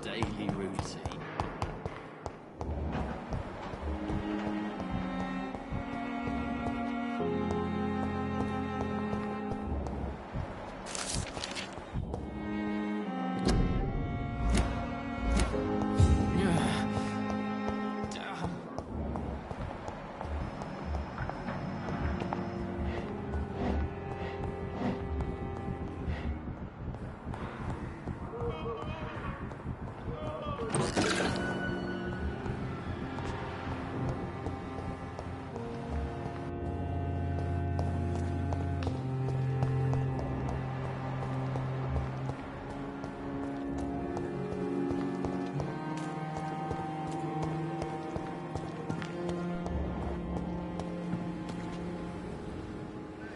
Daily routine.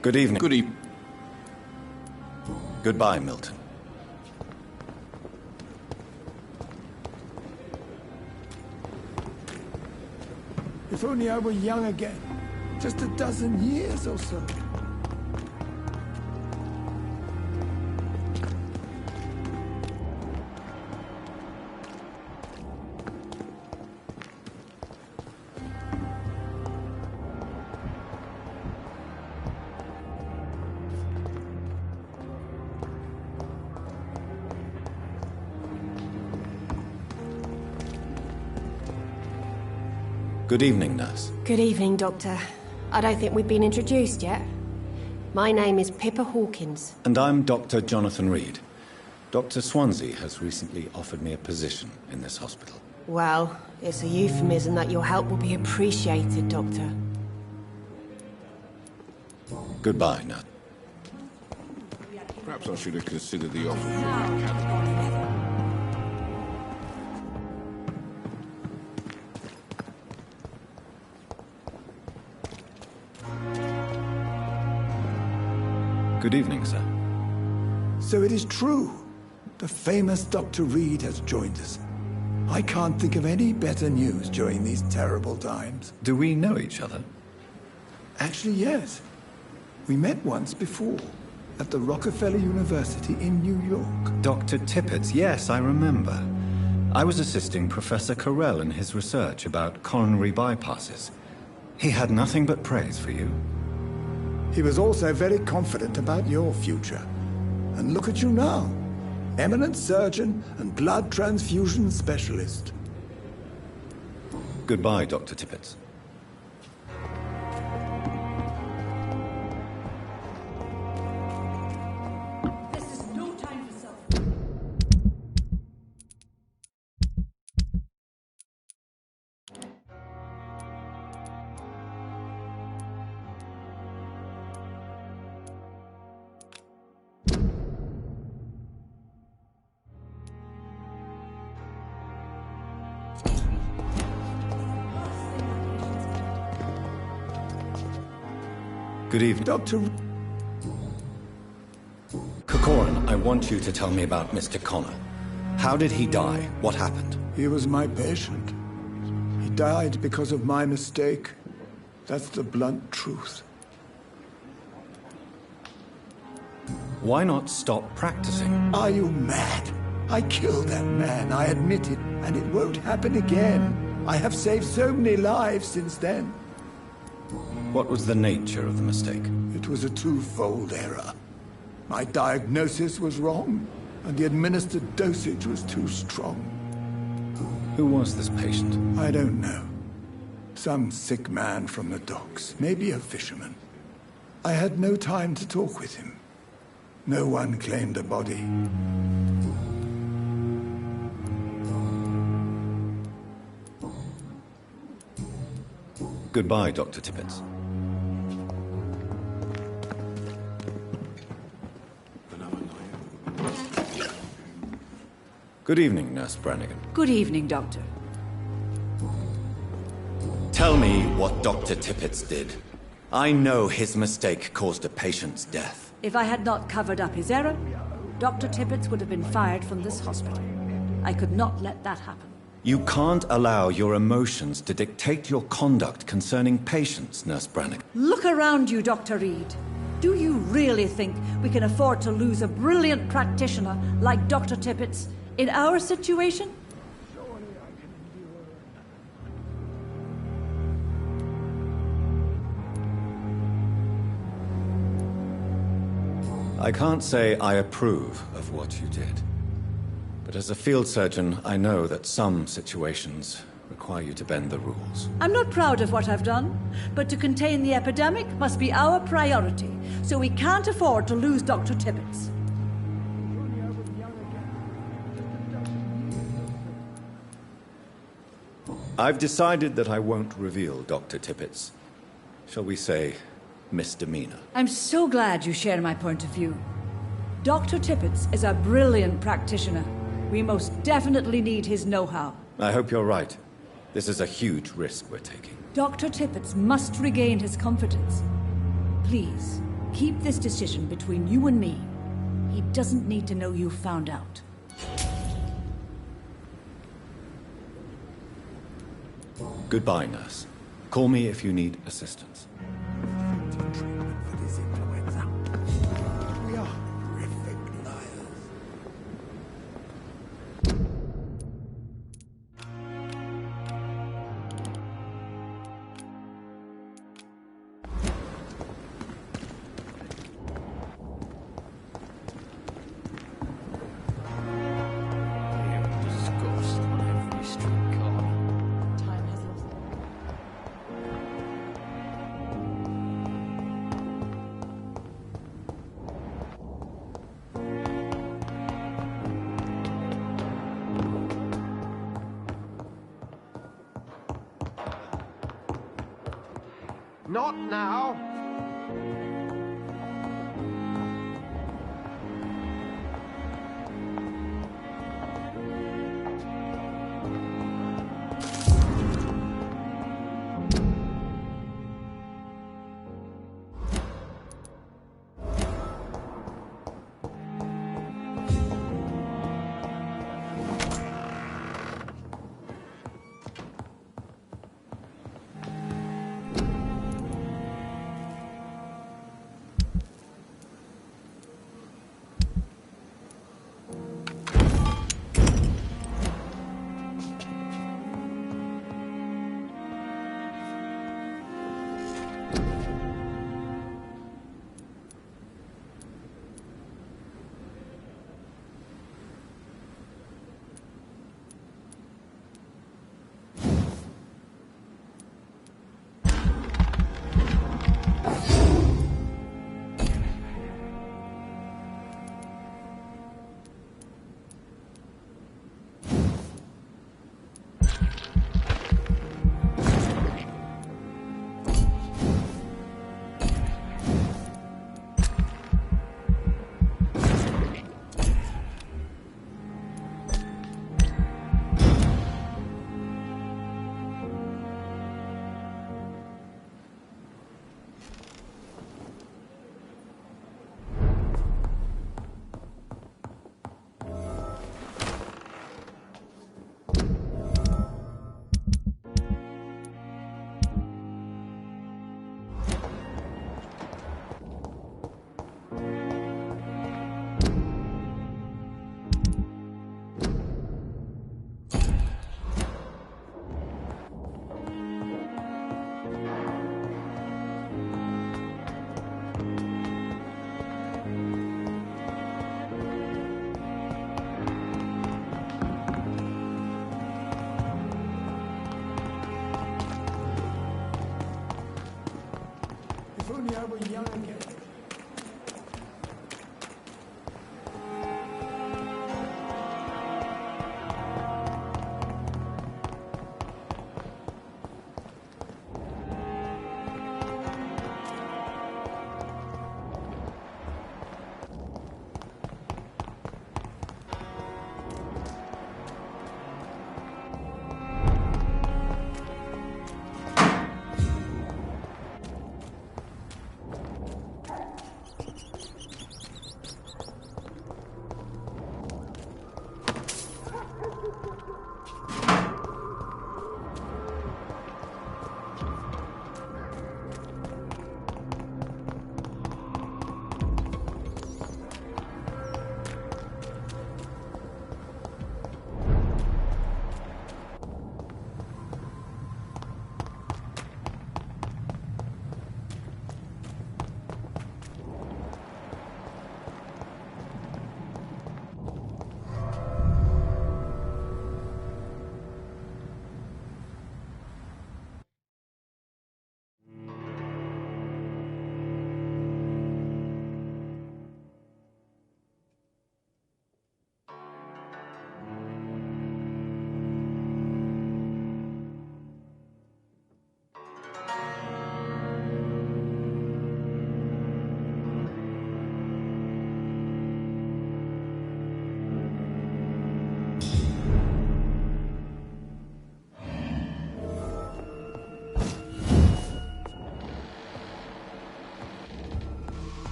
Good evening. Good evening. Goodbye, Milton. If only I were young again. Just a dozen years or so. Good evening, nurse. Good evening, Doctor. I don't think we've been introduced yet. My name is Pippa Hawkins. And I'm Dr. Jonathan Reed. Dr. Swansea has recently offered me a position in this hospital. Well, it's a euphemism that your help will be appreciated, Doctor. Goodbye, nurse. Perhaps I should have considered the offer from the academy. Good evening, sir. So it is true. The famous Dr. Reed has joined us. I can't think of any better news during these terrible times. Do we know each other? Actually, yes. We met once before, at the Rockefeller University in New York. Dr. Tippett, yes, I remember. I was assisting Professor Carell in his research about coronary bypasses. He had nothing but praise for you. He was also very confident about your future. And look at you now. Eminent surgeon and blood transfusion specialist. Goodbye, Dr. Tippett. This is no time for self. Good evening. Dr. Corcoran, I want you to tell me about Mr. Connor. How did he die? What happened? He was my patient. He died because of my mistake. That's the blunt truth. Why not stop practicing? Are you mad? I killed that man, I admit it, and it won't happen again. I have saved so many lives since then. What was the nature of the mistake? It was a twofold error. My diagnosis was wrong, and the administered dosage was too strong. Who was this patient? I don't know. Some sick man from the docks, maybe a fisherman. I had no time to talk with him. No one claimed a body. Goodbye, Dr. Tippett. Good evening, Nurse Brannigan. Good evening, Doctor. Tell me what Dr. Tippett did. I know his mistake caused a patient's death. If I had not covered up his error, Dr. Tippett would have been fired from this hospital. I could not let that happen. You can't allow your emotions to dictate your conduct concerning patients, Nurse Brannigan. Look around you, Dr. Reed. Do you really think we can afford to lose a brilliant practitioner like Dr. Tippett's in our situation? I can't say I approve of what you did. But as a field surgeon, I know that some situations require you to bend the rules. I'm not proud of what I've done, but to contain the epidemic must be our priority, so we can't afford to lose Dr. Tippett's. I've decided that I won't reveal Dr. Tippett's, shall we say, misdemeanor. I'm so glad you share my point of view. Dr. Tippett's is a brilliant practitioner. We most definitely need his know-how. I hope you're right. This is a huge risk we're taking. Dr. Tippett's must regain his confidence. Please, keep this decision between you and me. He doesn't need to know you found out. Goodbye, nurse. Call me if you need assistance. For this influenza. We are horrific liars. Disgust on every street corner. Time has lost. Not now. If only I were young again.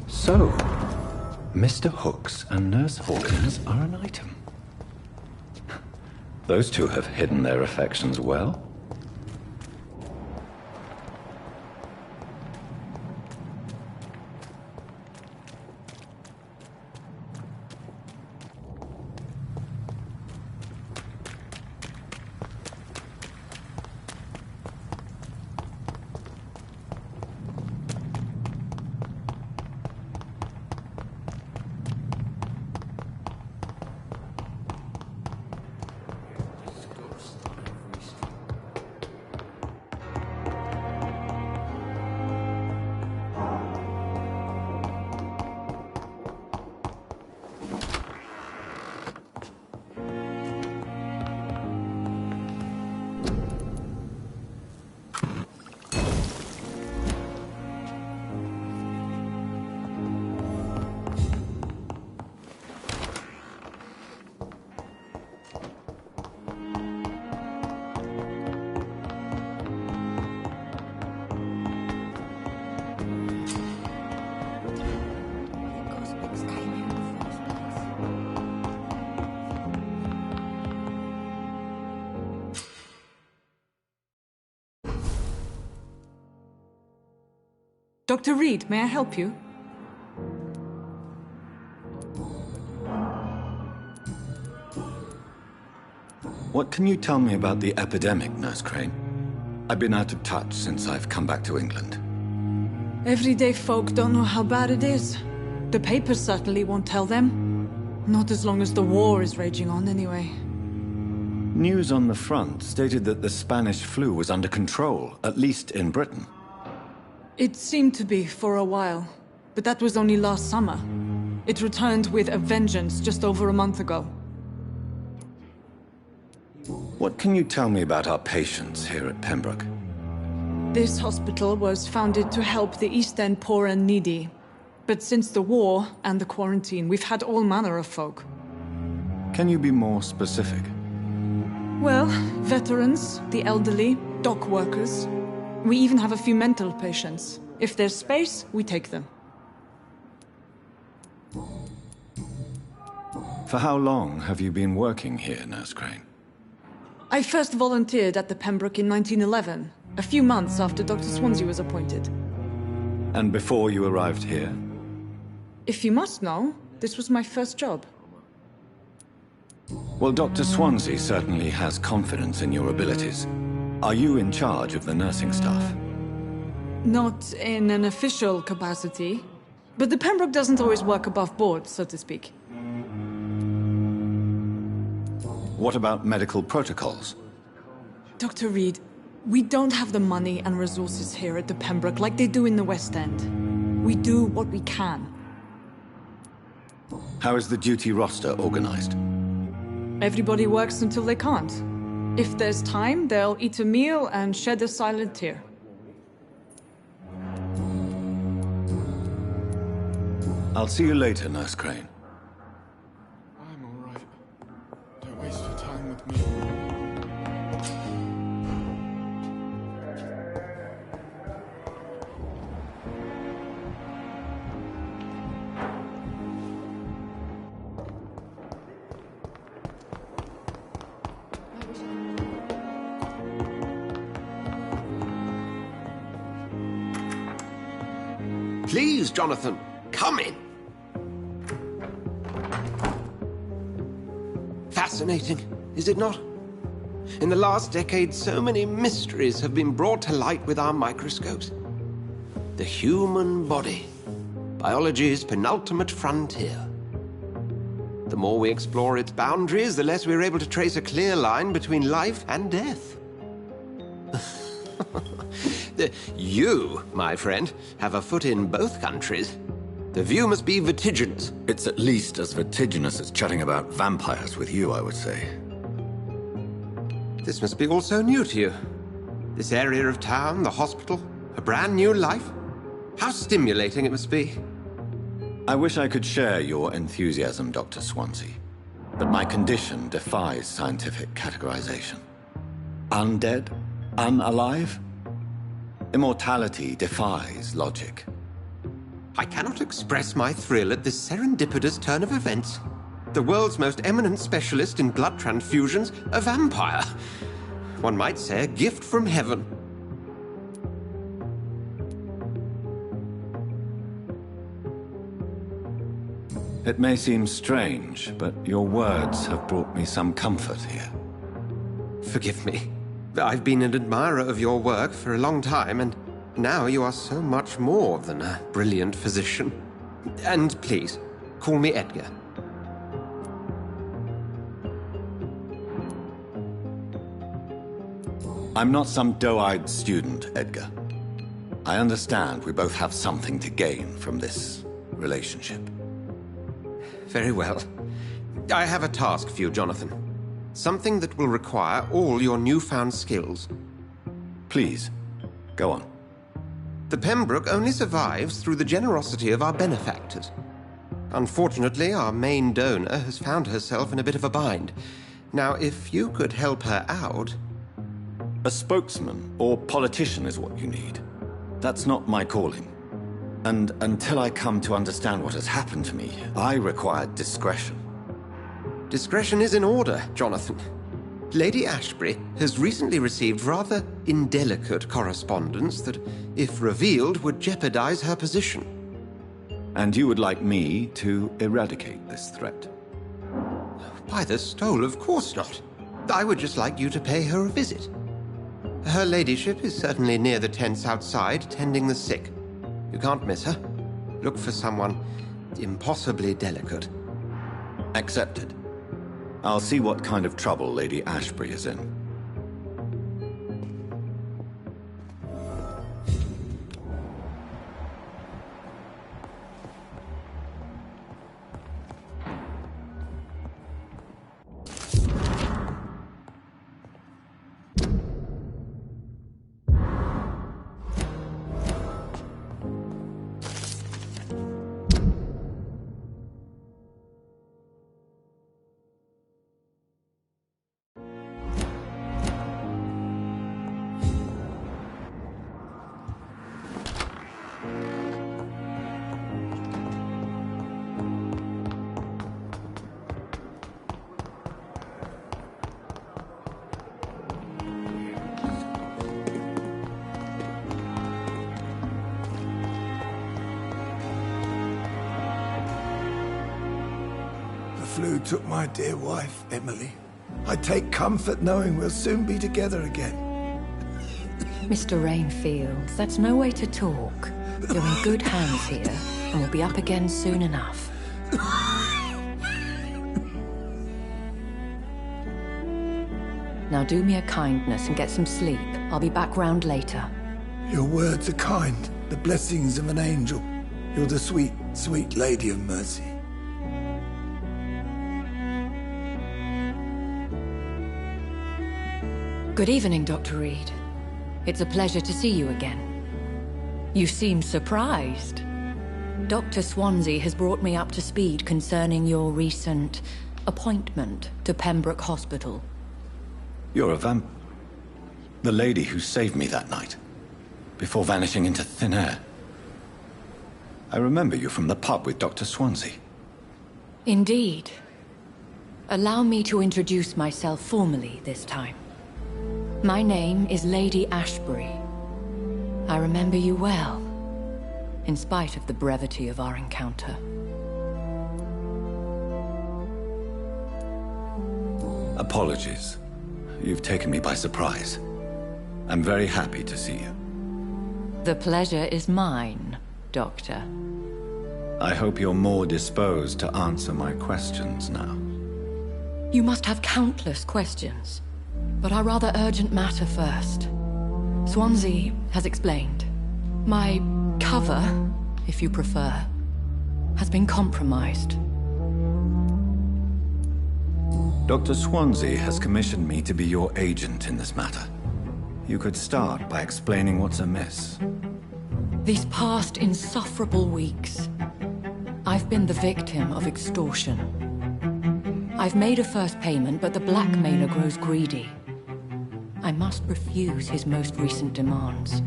So, Mr. Hooks and Nurse Hawkins are an item. Those two have hidden their affections well. Dr. Reed, may I help you? What can you tell me about the epidemic, Nurse Crane? I've been out of touch since I've come back to England. Everyday folk don't know how bad it is. The papers certainly won't tell them. Not as long as the war is raging on, anyway. News on the front stated that the Spanish flu was under control, at least in Britain. It seemed to be for a while, but that was only last summer. It returned with a vengeance just over a month ago. What can you tell me about our patients here at Pembroke? This hospital was founded to help the East End poor and needy. But since the war and the quarantine, we've had all manner of folk. Can you be more specific? Well, veterans, the elderly, dock workers. We even have a few mental patients. If there's space, we take them. For how long have you been working here, Nurse Crane? I first volunteered at the Pembroke in 1911, a few months after Dr. Swansea was appointed. And before you arrived here? If you must know, this was my first job. Well, Dr. Swansea certainly has confidence in your abilities. Are you in charge of the nursing staff? Not in an official capacity, but the Pembroke doesn't always work above board, so to speak. What about medical protocols? Dr. Reed, we don't have the money and resources here at the Pembroke like they do in the West End. We do what we can. How is the duty roster organized? Everybody works until they can't. If there's time, they'll eat a meal and shed a silent tear. I'll see you later, Nurse Crane. I'm all right. Don't waste your time with me. Please, Jonathan, come in. Fascinating, is it not? In the last decade, so many mysteries have been brought to light with our microscopes. The human body, biology's penultimate frontier. The more we explore its boundaries, the less we're able to trace a clear line between life and death. You, my friend, have a foot in both countries. The view must be vertiginous. It's at least as vertiginous as chatting about vampires with you, I would say. This must be all so new to you. This area of town, the hospital, a brand new life. How stimulating it must be. I wish I could share your enthusiasm, Dr. Swansea, but my condition defies scientific categorization. Undead? Unalive? Immortality defies logic. I cannot express my thrill at this serendipitous turn of events. The world's most eminent specialist in blood transfusions, a vampire. One might say a gift from heaven. It may seem strange, but your words have brought me some comfort here. Forgive me. I've been an admirer of your work for a long time, and now you are so much more than a brilliant physician. And please, call me Edgar. I'm not some doe-eyed student, Edgar. I understand we both have something to gain from this relationship. Very well. I have a task for you, Jonathan. Something that will require all your newfound skills. Please, go on. The Pembroke only survives through the generosity of our benefactors. Unfortunately, our main donor has found herself in a bit of a bind. Now, if you could help her out... A spokesman or politician is what you need. That's not my calling. And until I come to understand what has happened to me, I require discretion. Discretion is in order, Jonathan. Lady Ashbury has recently received rather indelicate correspondence that, if revealed, would jeopardize her position. And you would like me to eradicate this threat? By the stole, of course not. I would just like you to pay her a visit. Her ladyship is certainly near the tents outside, tending the sick. You can't miss her. Look for someone impossibly delicate. Accepted. I'll see what kind of trouble Lady Ashbury is in. The flu took my dear wife, Emily. I take comfort knowing we'll soon be together again. Mr. Rainfield, that's no way to talk. You're in good hands here, and we'll be up again soon enough. Now do me a kindness and get some sleep. I'll be back round later. Your words are kind, the blessings of an angel. You're the sweet, sweet Lady of Mercy. Good evening, Dr. Reed. It's a pleasure to see you again. You seem surprised. Dr. Swansea has brought me up to speed concerning your recent appointment to Pembroke Hospital. You're a the lady who saved me that night, before vanishing into thin air. I remember you from the pub with Dr. Swansea. Indeed. Allow me to introduce myself formally this time. My name is Lady Ashbury. I remember you well, in spite of the brevity of our encounter. Apologies. You've taken me by surprise. I'm very happy to see you. The pleasure is mine, Doctor. I hope you're more disposed to answer my questions now. You must have countless questions, but our rather urgent matter first. Swansea has explained. My cover, if you prefer, has been compromised. Dr. Swansea has commissioned me to be your agent in this matter. You could start by explaining what's amiss. These past insufferable weeks, I've been the victim of extortion. I've made a first payment, but the blackmailer grows greedy. I must refuse his most recent demands.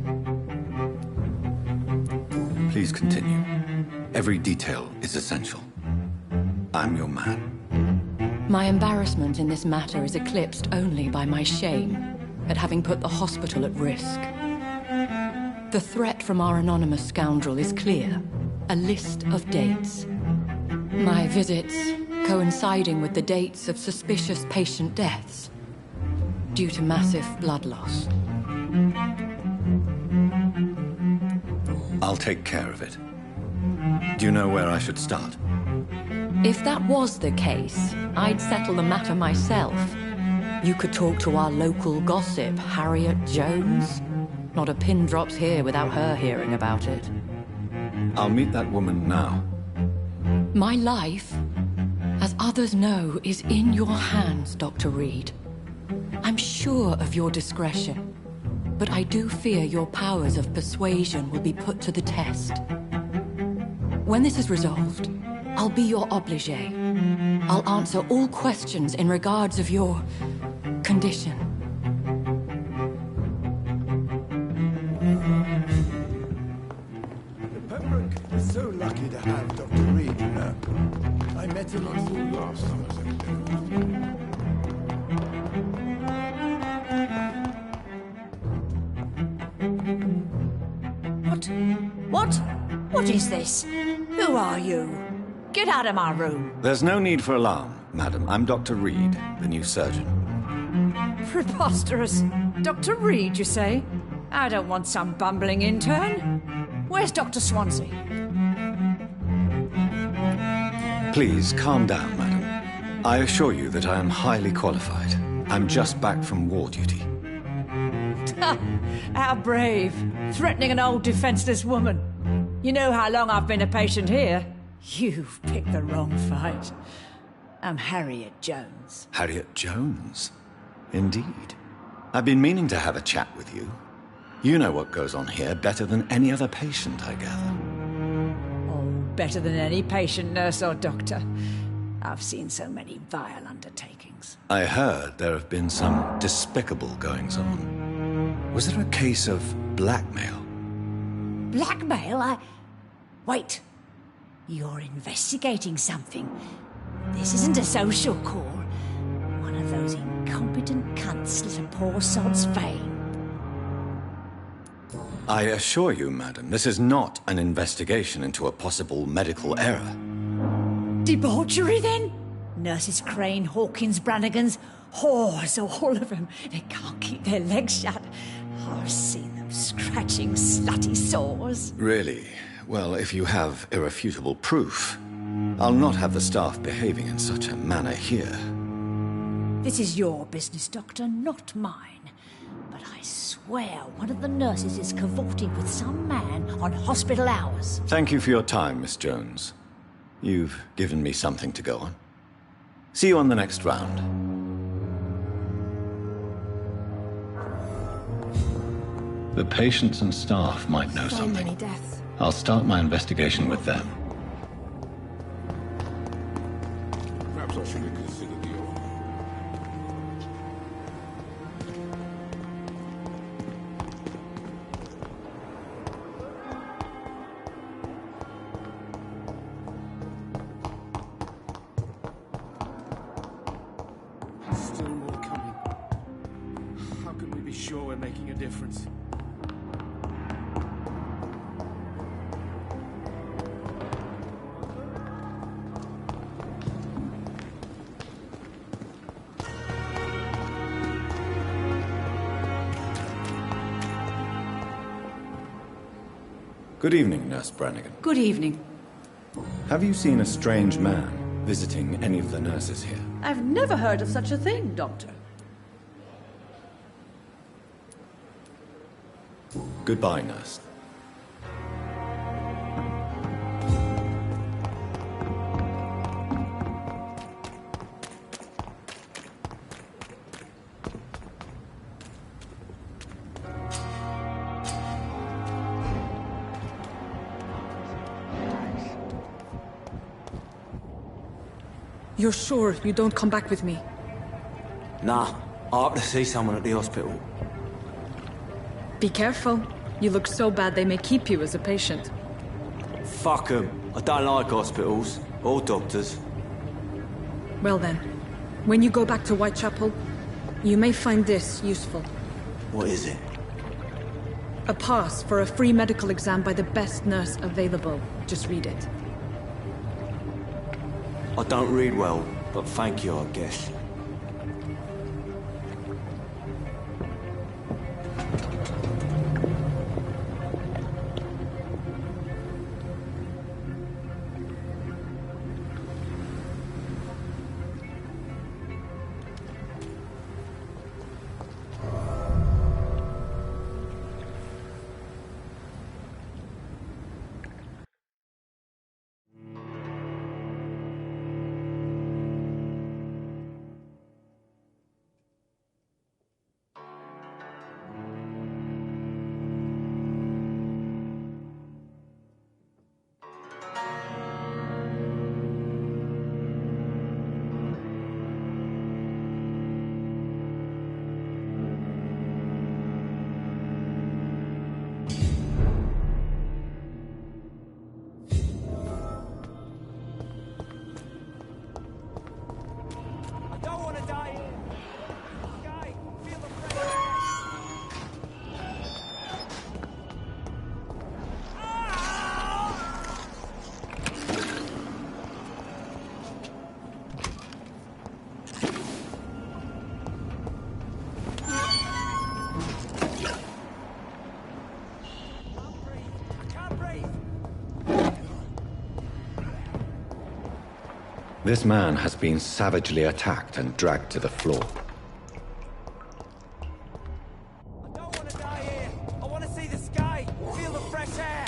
Please continue. Every detail is essential. I'm your man. My embarrassment in this matter is eclipsed only by my shame at having put the hospital at risk. The threat from our anonymous scoundrel is clear. A list of dates. My visits coinciding with the dates of suspicious patient deaths due to massive blood loss. I'll take care of it. Do you know where I should start? If that was the case, I'd settle the matter myself. You could talk to our local gossip, Harriet Jones. Not a pin drops here without her hearing about it. I'll meet that woman now. My life, as others know, is in your hands, Dr. Reed. I'm sure of your discretion, but I do fear your powers of persuasion will be put to the test. When this is resolved, I'll be your obligé. I'll answer all questions in regards of your condition. Pembroke is so lucky to have Dr. Reed, you know. I met him on the last time I was What? What is this? Who are you? Get out of my room. There's no need for alarm, madam. I'm Dr. Reed, the new surgeon. Preposterous. Dr. Reed, you say? I don't want some bumbling intern. Where's Dr. Swansea? Please, calm down, madam. I assure you that I am highly qualified. I'm just back from war duty. How brave. Threatening an old defenseless woman. You know how long I've been a patient here? You've picked the wrong fight. I'm Harriet Jones. Harriet Jones? Indeed. I've been meaning to have a chat with you. You know what goes on here better than any other patient, I gather. Oh, better than any patient, nurse or doctor. I've seen so many vile undertakings. I heard there have been some despicable goings-on. Was there a case of blackmail? Blackmail? Wait. You're investigating something. This isn't a social call. One of those incompetent cunts slit a poor sod's vein. I assure you, madam, this is not an investigation into a possible medical error. Debauchery, then? Nurses Crane, Hawkins, Brannigans, whores, all of them. They can't keep their legs shut. I've seen them scratching slutty sores. Really? Well, if you have irrefutable proof, I'll not have the staff behaving in such a manner here. This is your business, Doctor, not mine. But I swear one of the nurses is cavorting with some man on hospital hours. Thank you for your time, Miss Jones. You've given me something to go on. See you on the next round. The patients and staff might know So something. many deaths. I'll start my investigation with them. Perhaps I should have considered the offer. Still more coming. How can we be sure we're making a difference? Good evening, Nurse Brannigan. Good evening. Have you seen a strange man visiting any of the nurses here? I've never heard of such a thing, Doctor. Goodbye, nurse. You're sure you don't come back with me? Nah, I have to see someone at the hospital. Be careful. You look so bad they may keep you as a patient. Fuck 'em. I don't like hospitals. Or doctors. Well then, when you go back to Whitechapel, you may find this useful. What is it? A pass for a free medical exam by the best nurse available. Just read it. I don't read well, but thank you, I guess. This man has been savagely attacked and dragged to the floor. I don't want to die here. I want to see the sky, feel the fresh air.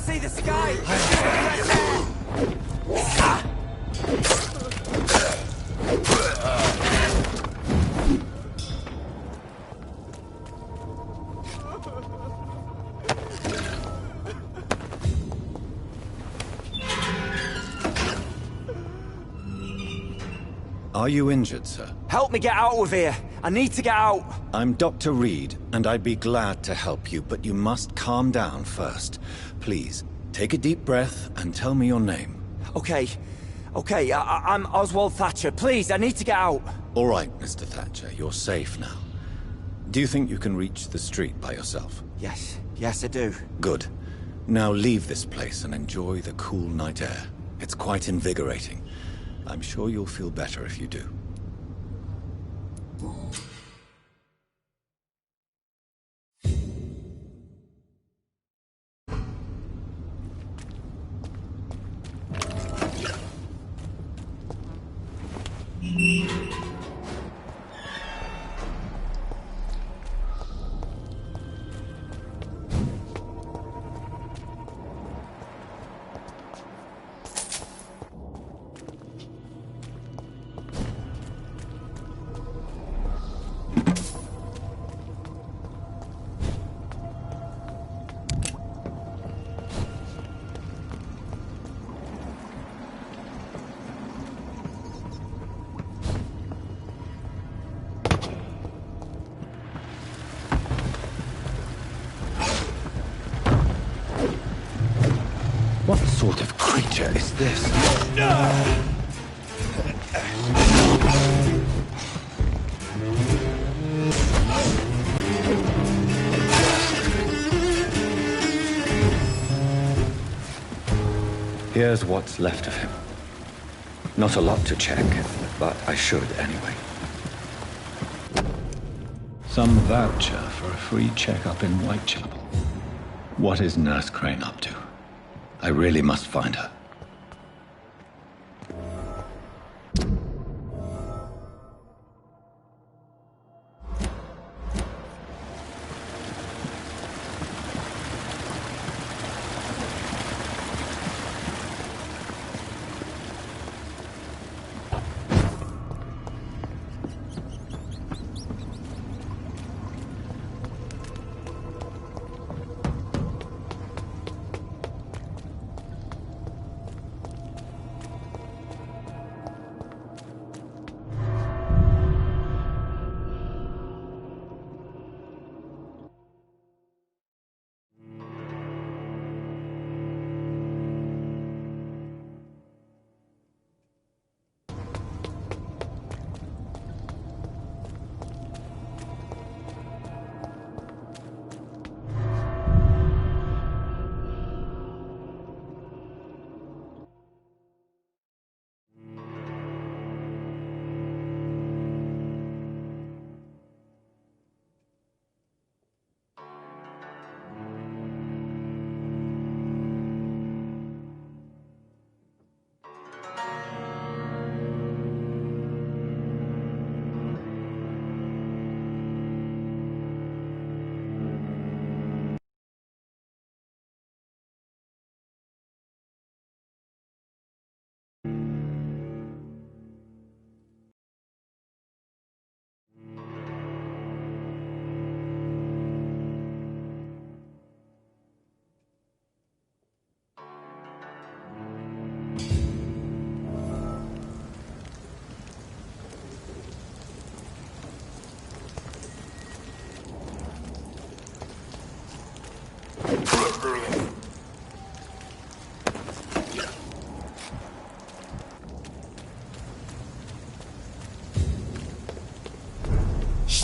See the sky! Are you injured, sir? Help me get out of here! I need to get out! I'm Dr. Reed, and I'd be glad to help you, but you must calm down first. Please, take a deep breath and tell me your name. Okay. I'm Oswald Thatcher. Please, I need to get out. All right, Mr. Thatcher, you're safe now. Do you think you can reach the street by yourself? Yes, I do. Good. Now leave this place and enjoy the cool night air. It's quite invigorating. I'm sure you'll feel better if you do. creature is this? Here's what's left of him. Not a lot to check, but I should anyway. Some voucher for a free checkup in Whitechapel. What is Nurse Crane up to? I really must find her.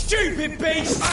Stupid beast!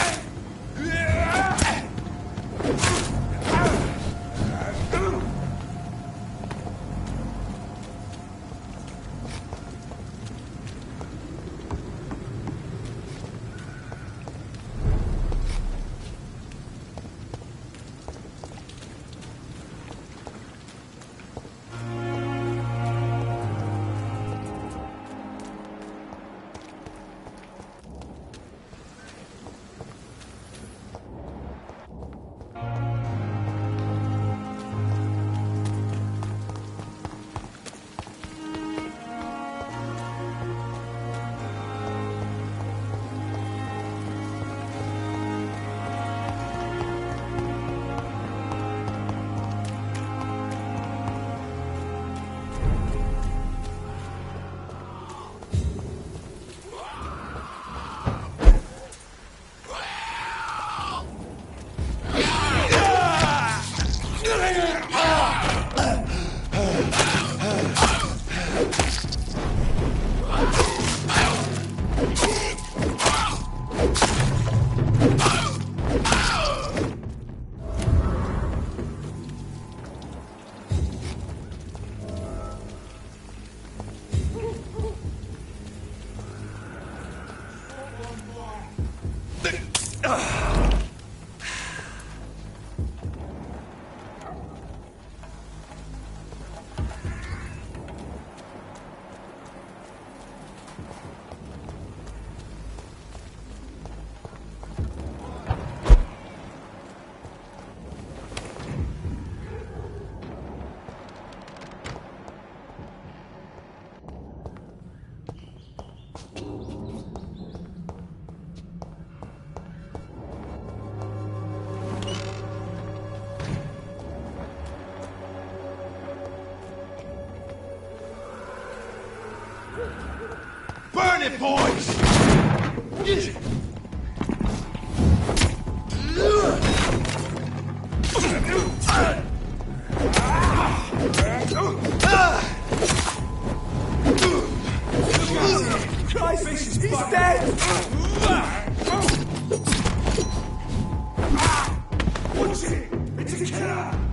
Burn it, boys! He's dead! Watch it! It's a killer!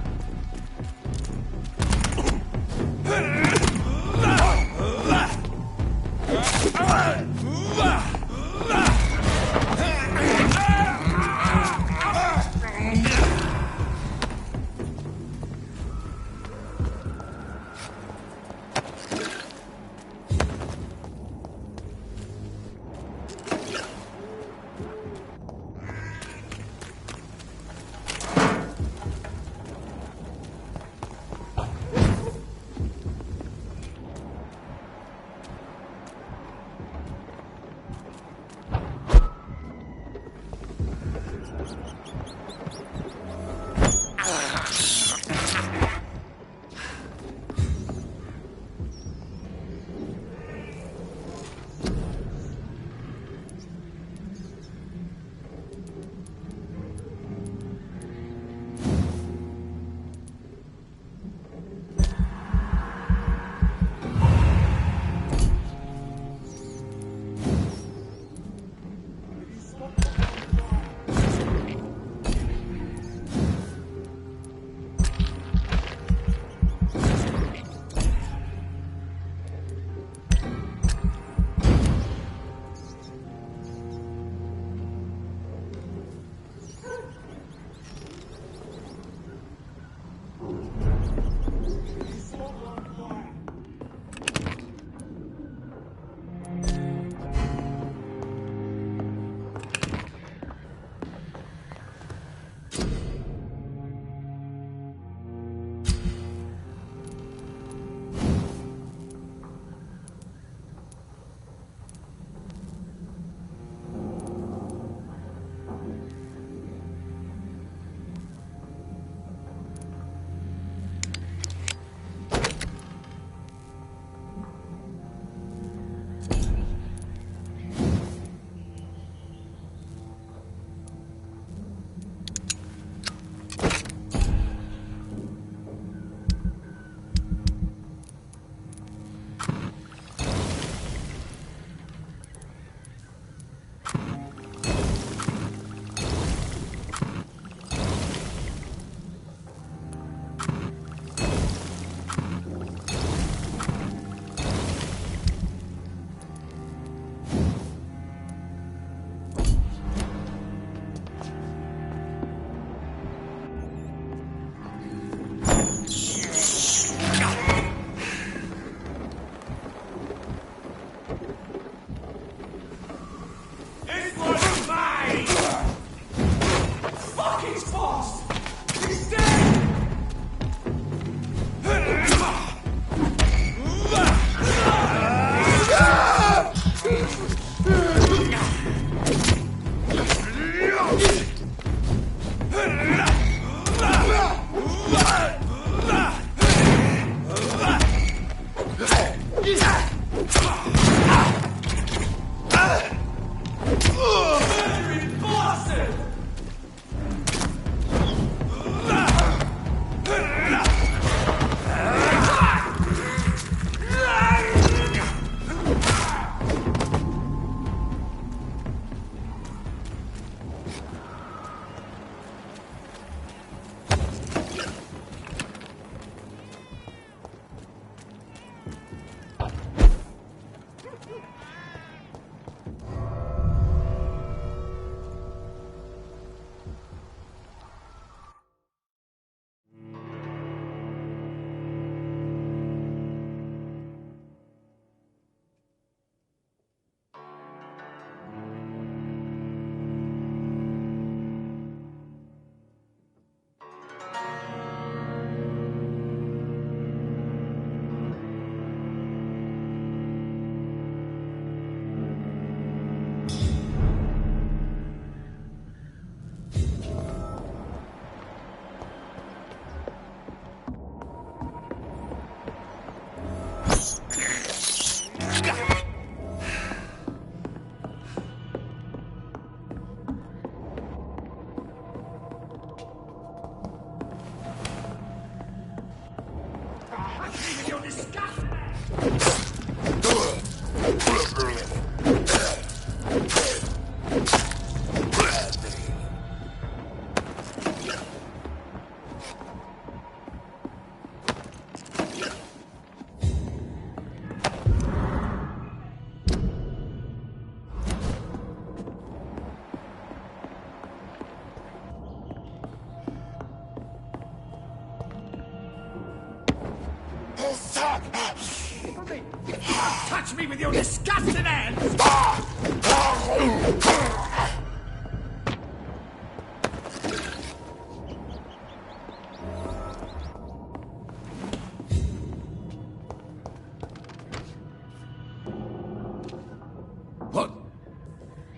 Touch me with your disgusting hands!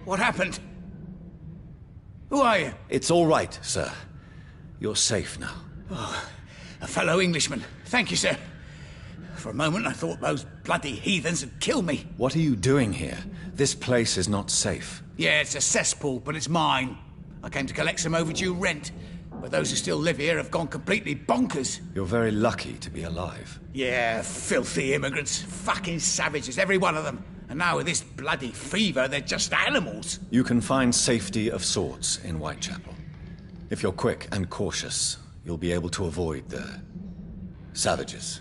What happened? Who are you? It's all right, sir. You're safe now. Oh, a fellow Englishman. Thank you, sir. For a moment I thought those bloody heathens had killed me. What are you doing here? This place is not safe. Yeah, it's a cesspool, but it's mine. I came to collect some overdue rent, but those who still live here have gone completely bonkers. You're very lucky to be alive. Yeah, filthy immigrants. Fucking savages, every one of them. And now with this bloody fever, they're just animals. You can find safety of sorts in Whitechapel. If you're quick and cautious, you'll be able to avoid the savages.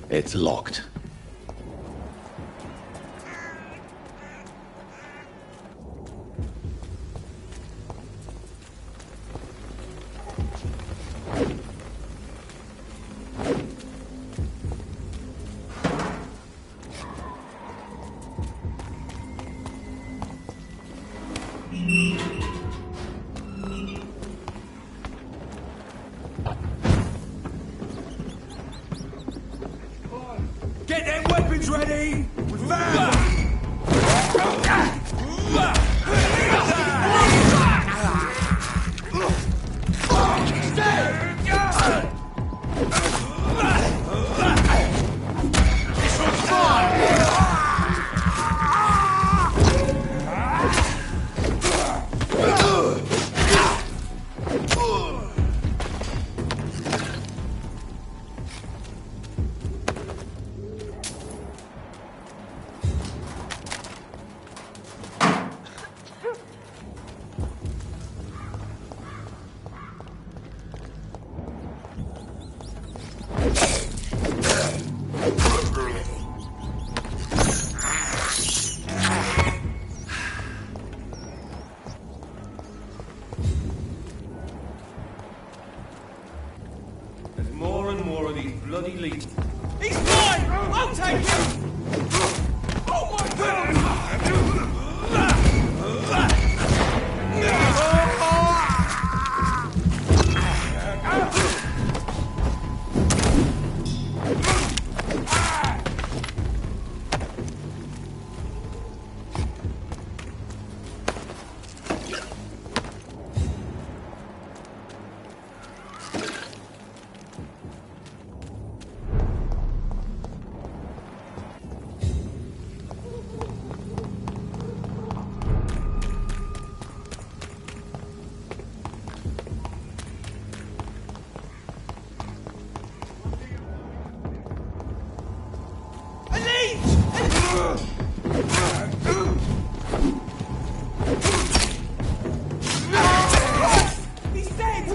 It's locked. Get them weapons ready! He's dead!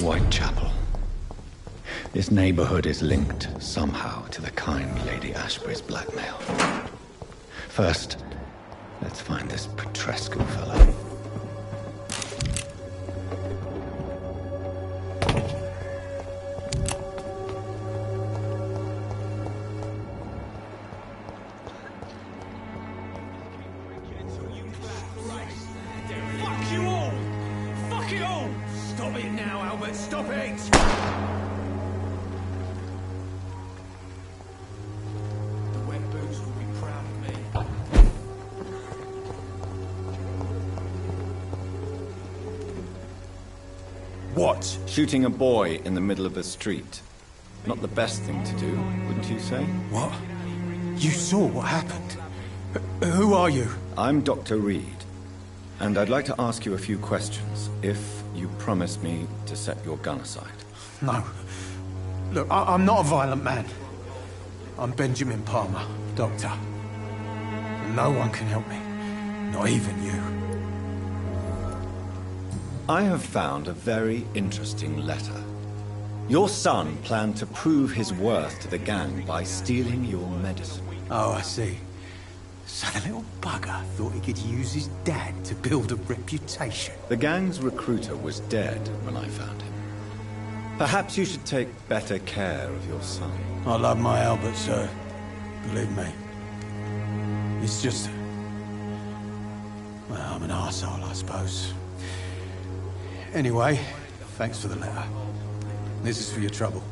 Whitechapel. This neighborhood is linked somehow to the kind Lady Ashbury's blackmail. First, let's find this Petrescu fellow. Fuck you all! Fuck it all! Stop it now, Albert, stop it! The wet boots will be proud of me. What? Shooting a boy in the middle of a street. Not the best thing to do, wouldn't you say? What? You saw what happened? Who are you? I'm Dr. Reed, and I'd like to ask you a few questions, if you promise me to set your gun aside. No. Look, I'm not a violent man. I'm Benjamin Palmer, doctor. And no one can help me. Not even you. I have found a very interesting letter. Your son planned to prove his worth to the gang by stealing your medicine. Oh, I see. So the little bugger thought he could use his dad to build a reputation. The gang's recruiter was dead when I found him. Perhaps you should take better care of your son. I love my Albert, sir. Believe me. It's just... well, I'm an arsehole, I suppose. Anyway, thanks for the letter. This is for your trouble.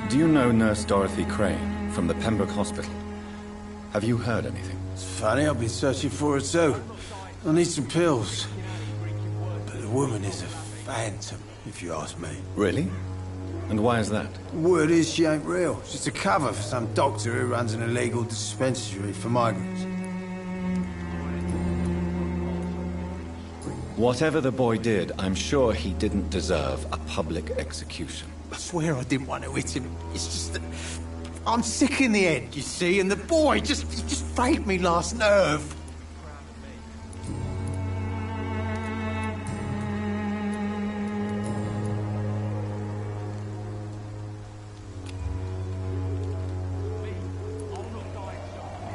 Do you know Nurse Dorothy Crane from the Pembroke Hospital? Have you heard anything? It's funny, I've been searching for her too. I need some pills. But the woman is a phantom, if you ask me. Really? And why is that? Word is she ain't real. She's a cover for some doctor who runs an illegal dispensary for migrants. Whatever the boy did, I'm sure he didn't deserve a public execution. I swear I didn't want to hit him. It's just that I'm sick in the head, you see, and the boy he just frayed me last nerve.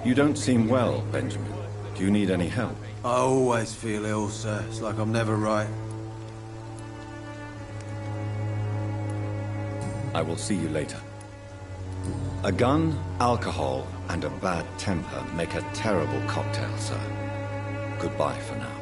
You don't seem well, Benjamin. Do you need any help? I always feel ill, sir. It's like I'm never right. I will see you later. A gun, alcohol, and a bad temper make a terrible cocktail, sir. Goodbye for now.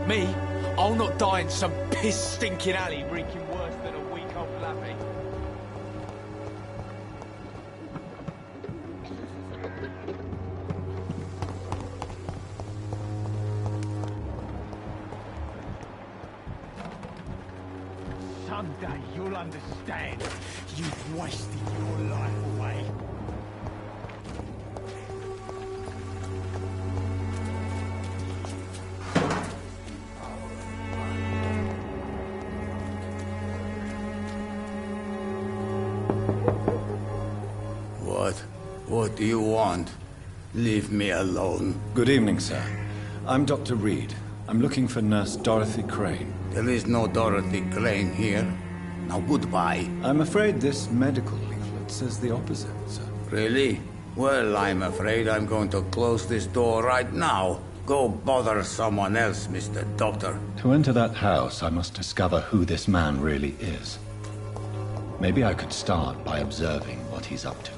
Me? I'll not die in some piss-stinking alley reeking worse than a week-old lappy. Someday you'll understand. You've wasted your life away. What do you want? Leave me alone. Good evening, sir. I'm Dr. Reed. I'm looking for Nurse Dorothy Crane. There is no Dorothy Crane here. Now goodbye. I'm afraid this medical leaflet says the opposite, sir. Really? Well, I'm afraid I'm going to close this door right now. Go bother someone else, Mr. Doctor. To enter that house, I must discover who this man really is. Maybe I could start by observing what he's up to.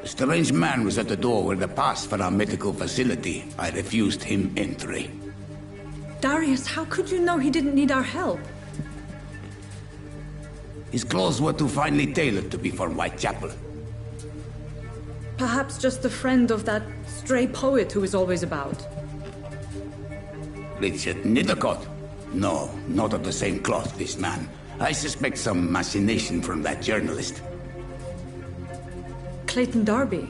A strange man was at the door with a pass for our medical facility. I refused him entry. Darius, how could you know he didn't need our help? His clothes were too finely tailored to be from Whitechapel. Perhaps just a friend of that stray poet who is always about. Richard Nithercott? No, not of the same cloth, this man. I suspect some machination from that journalist. Clayton Darby.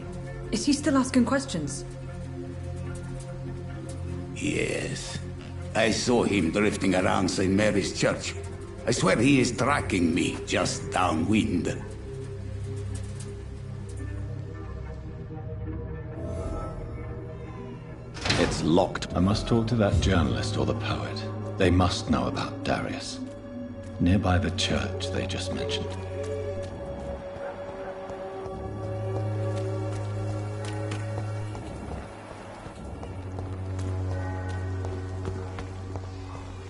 Is he still asking questions? Yes. I saw him drifting around St. Mary's Church. I swear he is tracking me just downwind. It's locked. I must talk to that journalist or the poet. They must know about Darius. Nearby the church they just mentioned.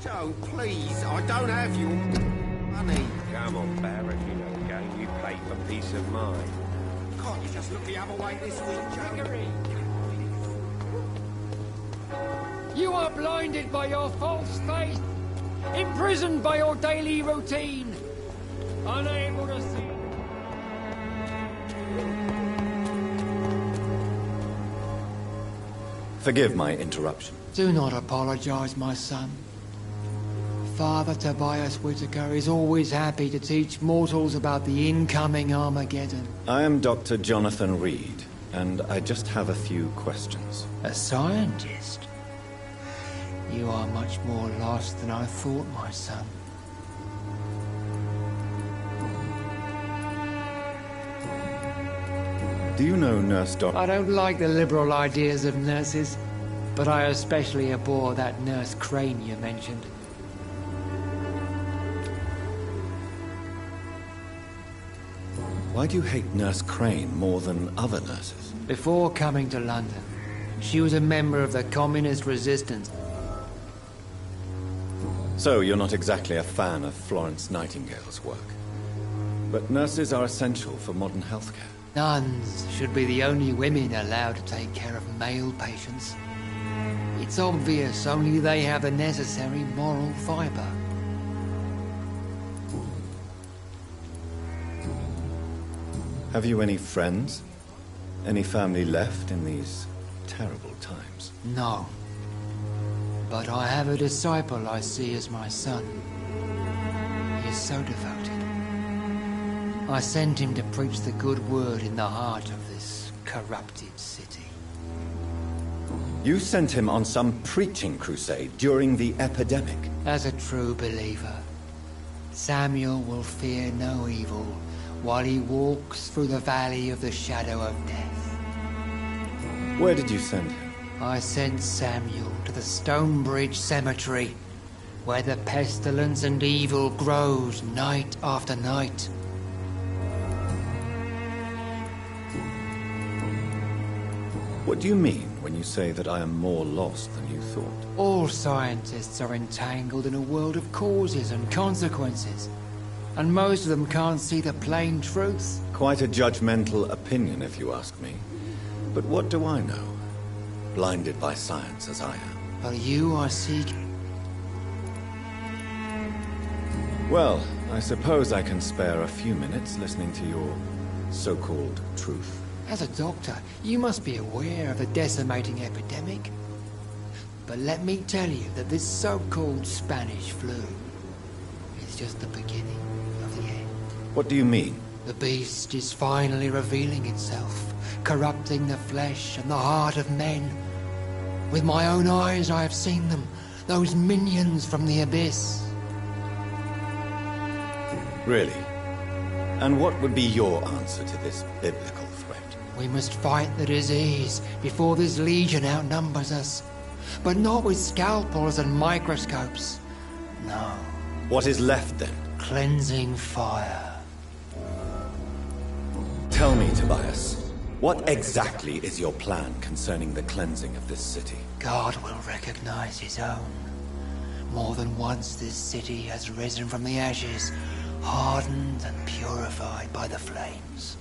Joe, please, I don't have your money. Come on, Barrett, you know the game you play for peace of mind. Can't you just look the other way this week, Jaggery? You are blinded by your false faith, imprisoned by your daily routine, unable to see. Forgive my interruption. Do not apologize, my son. Father Tobias Whitaker is always happy to teach mortals about the incoming Armageddon. I am Dr. Jonathan Reed, and I just have a few questions. A scientist? You are much more lost than I thought, my son. Do you know Nurse Doc? I don't like the liberal ideas of nurses, but I especially abhor that Nurse Crane you mentioned. Why do you hate Nurse Crane more than other nurses? Before coming to London, she was a member of the Communist Resistance. So you're not exactly a fan of Florence Nightingale's work. But nurses are essential for modern healthcare. Nuns should be the only women allowed to take care of male patients. It's obvious only they have the necessary moral fiber. Have you any friends? Any family left in these terrible times? No. But I have a disciple I see as my son. He is so devoted. I sent him to preach the good word in the heart of this corrupted city. You sent him on some preaching crusade during the epidemic? As a true believer, Samuel will fear no evil while he walks through the valley of the shadow of death. Where did you send him? I sent Samuel to the Stonebridge Cemetery, where the pestilence and evil grows night after night. What do you mean when you say that I am more lost than you thought? All scientists are entangled in a world of causes and consequences, and most of them can't see the plain truth. Quite a judgmental opinion, if you ask me. But what do I know? Blinded by science as I am. But you are seek... Well, I suppose I can spare a few minutes listening to your so-called truth. As a doctor, you must be aware of the decimating epidemic. But let me tell you that this so-called Spanish flu is just the beginning of the end. What do you mean? The beast is finally revealing itself, corrupting the flesh and the heart of men. With my own eyes I have seen them, those minions from the abyss. Really? And what would be your answer to this biblical threat? We must fight the disease before this legion outnumbers us. But not with scalpels and microscopes. No. What is left then? Cleansing fire. Tell me, Tobias, what exactly is your plan concerning the cleansing of this city? God will recognize his own. More than once this city has risen from the ashes, hardened and purified by the flames.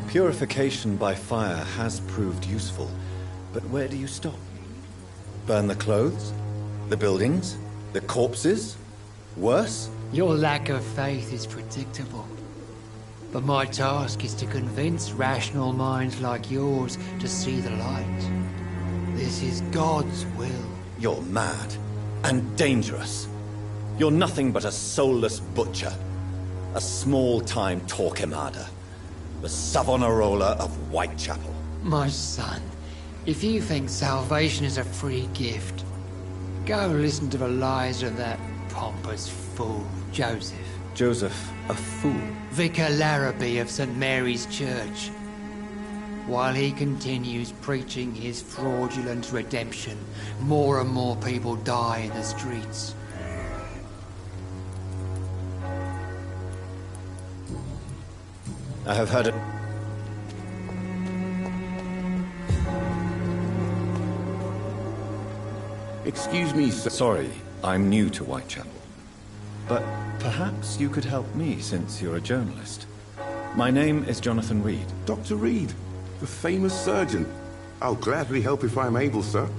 Purification by fire has proved useful, but where do you stop? Burn the clothes? The buildings? The corpses? Worse? Your lack of faith is predictable. But my task is to convince rational minds like yours to see the light. This is God's will. You're mad. And dangerous. You're nothing but a soulless butcher. A small-time Torquemada. The Savonarola of Whitechapel. My son, if you think salvation is a free gift, go listen to the lies of that pompous fool, Joseph. Joseph, a fool? Vicar Larrabee of St. Mary's Church. While he continues preaching his fraudulent redemption, more and more people die in the streets. I have heard it. Excuse me, sir. Sorry, I'm new to Whitechapel. But perhaps you could help me, since you're a journalist. My name is Jonathan Reed. Dr. Reed, the famous surgeon. I'll gladly help if I'm able, sir.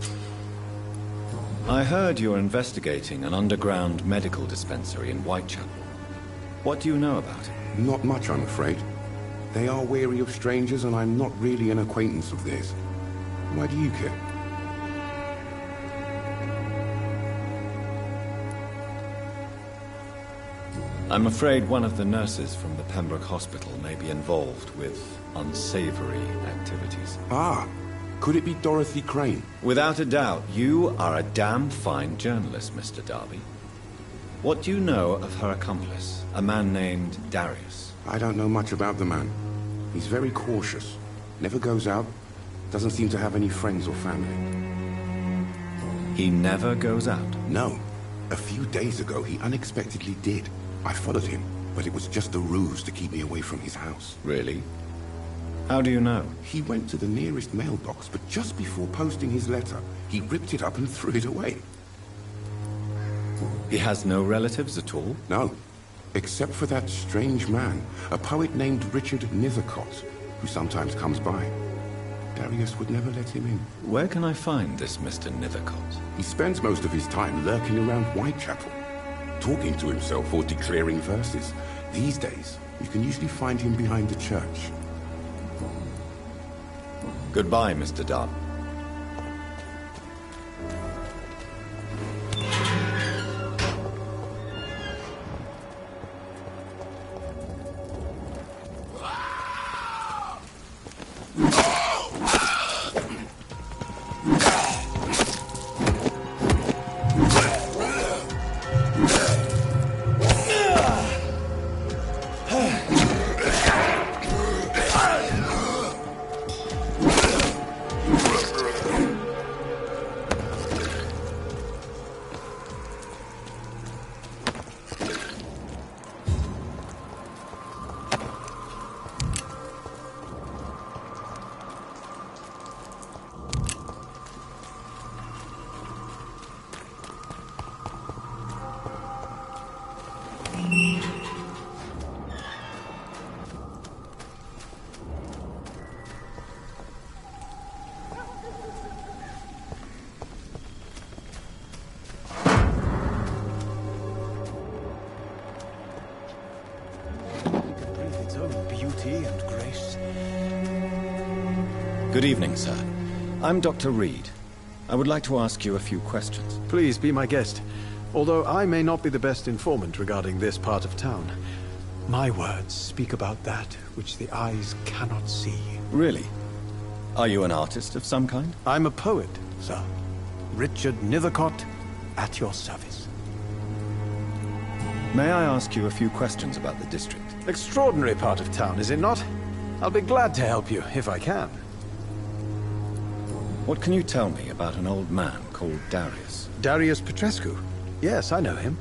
I heard you're investigating an underground medical dispensary in Whitechapel. What do you know about it? Not much, I'm afraid. They are wary of strangers, and I'm not really an acquaintance of theirs. Why do you care? I'm afraid one of the nurses from the Pembroke Hospital may be involved with unsavory activities. Ah, could it be Dorothy Crane? Without a doubt, you are a damn fine journalist, Mr. Darby. What do you know of her accomplice, a man named Darius? I don't know much about the man. He's very cautious. Never goes out. Doesn't seem to have any friends or family. He never goes out? No. A few days ago, he unexpectedly did. I followed him, but it was just a ruse to keep me away from his house. Really? How do you know? He went to the nearest mailbox, but just before posting his letter, he ripped it up and threw it away. He has no relatives at all? No. Except for that strange man, a poet named Richard Nethercott, who sometimes comes by. Darius would never let him in. Where can I find this Mr. Nethercott? He spends most of his time lurking around Whitechapel, talking to himself or declaring verses. These days, you can usually find him behind the church. Goodbye, Mr. Darby. beauty and grace. Good evening, sir. I'm Dr. Reed. I would like to ask you a few questions. Please be my guest. Although I may not be the best informant regarding this part of town, my words speak about that which the eyes cannot see. Really? Are you an artist of some kind? I'm a poet, sir. Richard Nethercott, at your service. May I ask you a few questions about the district? Extraordinary part of town, is it not? I'll be glad to help you, if I can. What can you tell me about an old man called Darius? Darius Petrescu? Yes, I know him.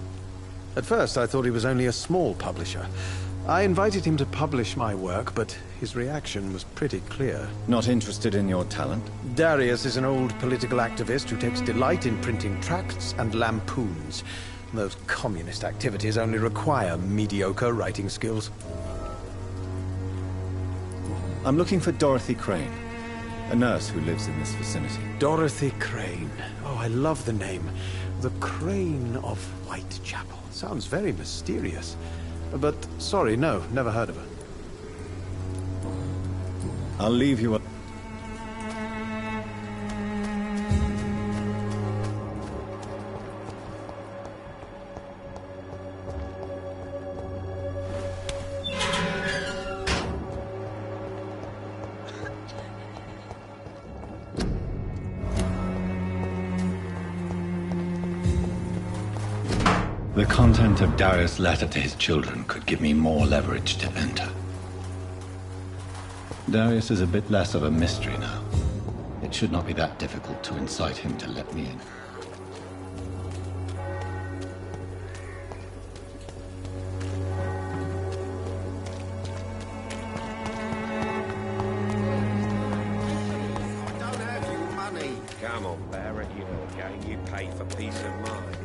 At first, I thought he was only a small publisher. I invited him to publish my work, but his reaction was pretty clear. Not interested in your talent? Darius is an old political activist who takes delight in printing tracts and lampoons. Those communist activities only require mediocre writing skills. I'm looking for Dorothy Crane, a nurse who lives in this vicinity. Dorothy Crane. Oh, I love the name. The Crane of Whitechapel. Sounds very mysterious. But, sorry, no, never heard of her. I'll leave you a... The content of Darius' letter to his children could give me more leverage to enter. Darius is a bit less of a mystery now. It should not be that difficult to incite him to let me in. I don't have your money. Come on, Barrett, you know the game. You pay for peace of mind.